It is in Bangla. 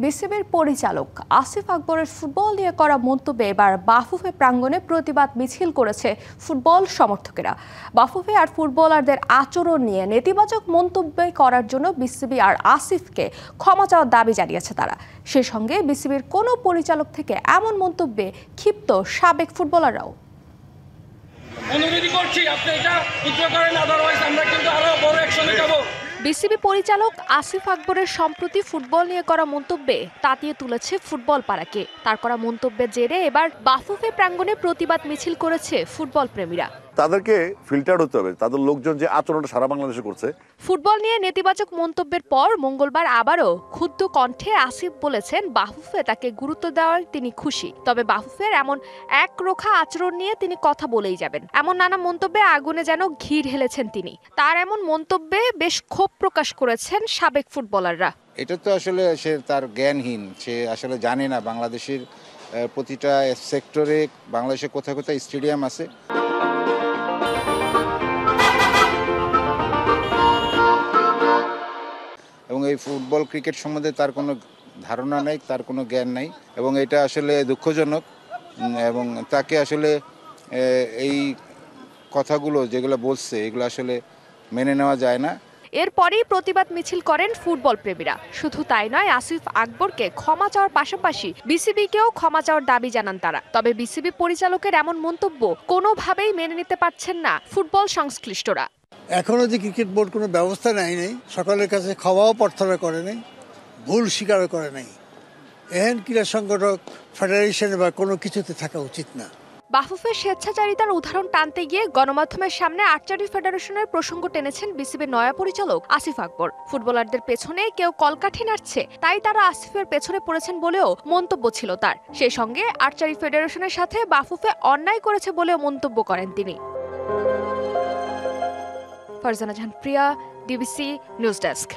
বিসিবির পরিচালক আসিফ আকবরের ফুটবল নিয়ে করা মন্তব্যে এবার বাফুফে প্রাঙ্গণে প্রতিবাদ মিছিল করেছে ফুটবল সমর্থকেরা। বাফুফে আর ফুটবলারদের আচরণ নিয়ে নেতিবাচক মন্তব্য করার জন্য বিসিবি আর আসিফকে ক্ষমা চাওয়ার দাবি জানিয়েছে তারা। সে সঙ্গে বিসিবির কোনো পরিচালক থেকে এমন মন্তব্যে ক্ষিপ্ত সাবেক ফুটবলাররাও। বিসিবি পরিচালক আসিফ আকবরের সম্প্রতি ফুটবল নিয়ে করা মন্তব্যে তাতিয়ে তুলেছে ফুটবল পাড়াকে। তার করা মন্তব্যের জেরে এবার বাফুফে প্রাঙ্গণে প্রতিবাদ মিছিল করেছে ফুটবল প্রেমীরা। তাদেরকে ফিল্টার হতে হবে, তাদের লোকজন যে আচরণটা সারা বাংলাদেশে করছে। ফুটবল নিয়ে নেতিবাচক মন্তব্যের পর মঙ্গলবার আবারও ক্ষুব্ধ কণ্ঠে আসিফ বলেছেন বাফুফে তাকে গুরুত্ব দেওয়ার তিনি খুশি, তবে বাফুফের এমন একরোখা আচরণ নিয়ে তিনি কথা বলেই যাবেন। এমন নানা মন্তব্যে আগুনে যেন ঘি ঢেলেছেন তিনি। তার এমন মন্তব্যে বেশ ক্ষোভ প্রকাশ করেছেন সাবেক ফুটবলাররা। এটা তো আসলে সে তার জ্ঞানহীন, সে আসলে জানে না বাংলাদেশের প্রতিটা সেক্টরে বাংলাদেশে কোথায় কোথায় স্টেডিয়াম আছে। এবং এই ফুটবল ক্রিকেট সম্বন্ধে তার কোনো ধারণা নেই, তার কোনো জ্ঞান নাই, এবং এটা আসলে দুঃখজনক। এবং তাকে আসলে এই কথাগুলো যেগুলো বলছে এগুলো আসলে মেনে নেওয়া যায় না। এরপরই প্রতিবাদ মিছিল করেন ফুটবল প্রেমীরা। শুধু তাই নয়, আসিফ আকবরকে ক্ষমা চাওয়ার পাশাপাশি বিসিবিকেও ক্ষমা চাওয়ার দাবি জানান তারা। তবে বিসিবি পরিচালকের এমন মন্তব্য কোনোভাবেই মেনে নিতে পারছেন না ফুটবল সংশ্লিষ্টরা। এখনো যে ক্রিকেট বোর্ড কোনো ব্যবস্থা নেয়, সকালের কাছে ক্ষমাও প্রার্থনা করে নাই, ভুল স্বীকারও করে নাই। এহেন ক্রীড়া সংগঠক ফেডারেশন বা কোনো কিছুতে থাকা উচিত না। বাফুফের স্বেচ্ছাচারিতার উদাহরণ টানতে গিয়ে গণমাধ্যমের সামনে আর্চারি ফেডারেশনের প্রসঙ্গ টেনেছেন বিসিবির নয়া পরিচালক আসিফ আকবর। ফুটবলারদের পেছনে কেউ কলকাঠি নাড়ছে, তাই তারা আসিফের পেছনে পড়েছেন বলেও মন্তব্য ছিল তার। সেই সঙ্গে আর্চারি ফেডারেশনের সাথে বাফুফে অন্যায় করেছে বলেও মন্তব্য করেন তিনি। ফারজানা জাহান প্রিয়া, ডিবিসি নিউজ ডেস্ক।